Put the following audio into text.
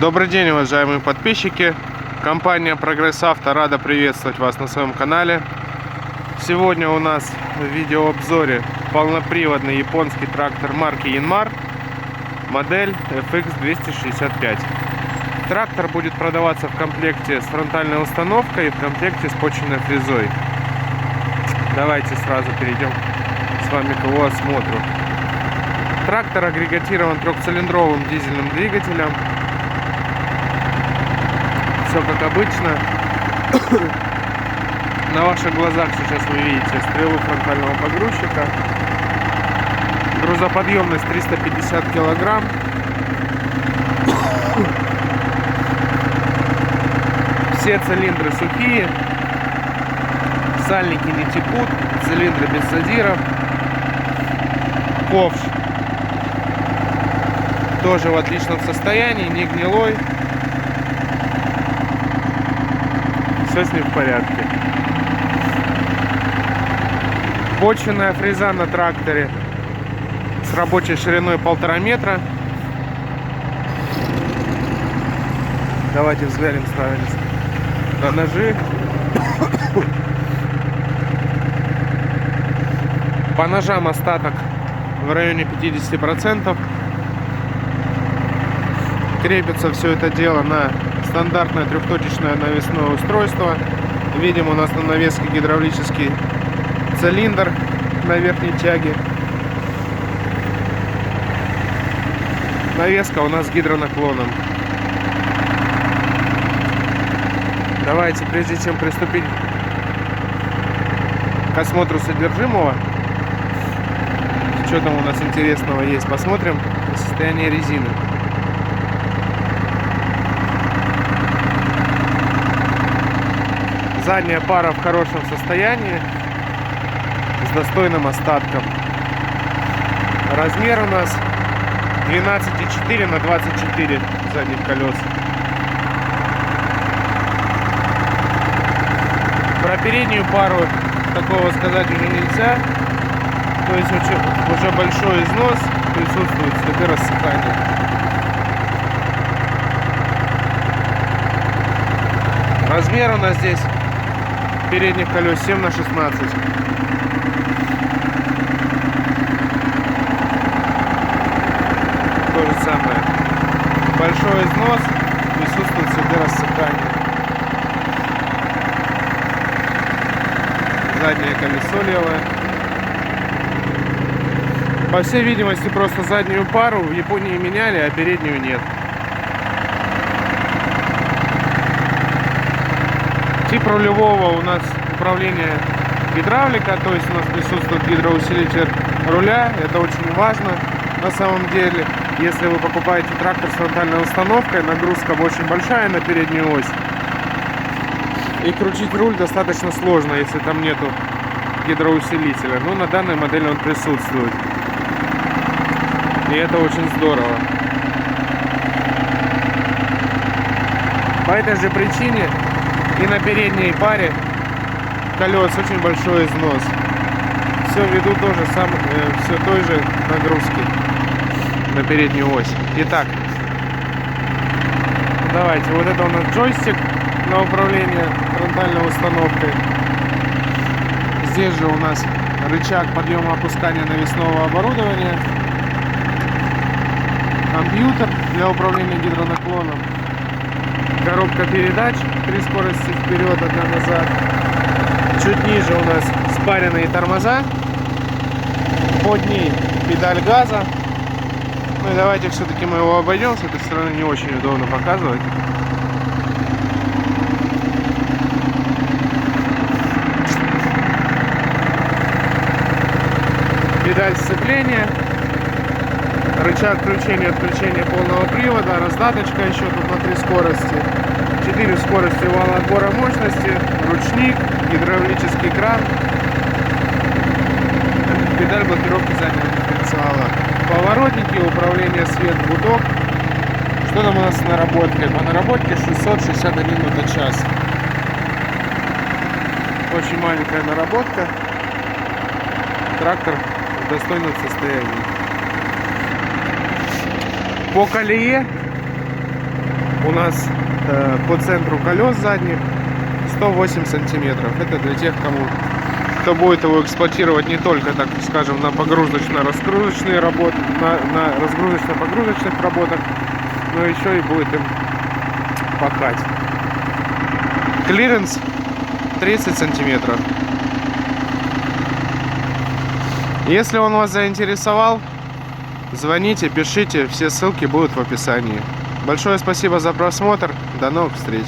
Добрый день, уважаемые подписчики. Компания Прогресс Авто рада приветствовать вас на своем канале. Сегодня у нас в видеообзоре полноприводный японский трактор марки Yanmar, модель FX265. Трактор будет продаваться в комплекте с фронтальной установкой и в комплекте с почвенной фрезой. Давайте сразу перейдем с вами к его осмотру. Трактор агрегатирован трехцилиндровым дизельным двигателем. Все как обычно. На ваших глазах сейчас вы видите стрелу фронтального погрузчика. Грузоподъемность 350 килограмм. Все цилиндры сухие. Сальники не текут. Цилиндры без задиров. Ковш тоже в отличном состоянии, не гнилой. Все с ним в порядке. Почвенная фреза на тракторе с рабочей шириной 1,5 метра. Давайте взглянем сразу на ножи. По ножам остаток в районе 50%. Крепится все это дело на стандартное трехточечное навесное устройство. Видим, у нас на навеске гидравлический цилиндр на верхней тяге. Навеска у нас с гидронаклоном. Давайте, прежде чем приступить к осмотру содержимого, что там у нас интересного есть, посмотрим на состояние резины. Задняя пара в хорошем состоянии, с достойным остатком. Размер у нас 12,4 на 24 задних колес. Про переднюю пару такого сказать уже нельзя. То есть уже большой износ, присутствует следы рассыхания. Размер у нас здесь передних колес 7 на 16. То же самое. Большой износ, присутствует следы рассыхания. Заднее колесо левое. По всей видимости, просто заднюю пару в Японии меняли, а переднюю нет. Тип рулевого у нас управление гидравлика, то есть у нас присутствует гидроусилитель руля. Это очень важно на самом деле. Если вы покупаете трактор с фронтальной установкой, нагрузка очень большая на переднюю ось. И крутить руль достаточно сложно, если там нету гидроусилителя. Но на данной модели он присутствует. И это очень здорово. По этой же причине и на передней паре колес очень большой износ. Все ввиду все той же нагрузки на переднюю ось. Итак, давайте. Вот это у нас джойстик на управление фронтальной установкой. Здесь же у нас рычаг подъема опускания навесного оборудования. Компьютер для управления гидронаклоном. Коробка передач, 3 скорости вперед, 1 назад. Чуть ниже у нас спаренные тормоза. Под ней педаль газа. Ну и давайте все-таки мы его обойдем. С этой стороны не очень удобно показывать. Педаль сцепления. Рычаг включения-отключения полного привода, раздаточка еще тут на 3 скорости, 4 скорости вала отбора мощности, ручник, гидравлический кран, педаль блокировки заднего дифференциала, поворотники, управление свет, гудок. Что там у нас с наработкой? По наработке 661 моточас. Очень маленькая наработка. Трактор в достойном состоянии. По колее у нас по центру колес задних 108 сантиметров. Это для тех, кто будет его эксплуатировать не только, так скажем, на погрузочно-разгрузочные работы, на разгрузочно-погрузочных работах, но еще и будет им пахать. Клиренс 30 сантиметров. Если он вас заинтересовал, звоните, пишите, все ссылки будут в описании. Большое спасибо за просмотр, до новых встреч.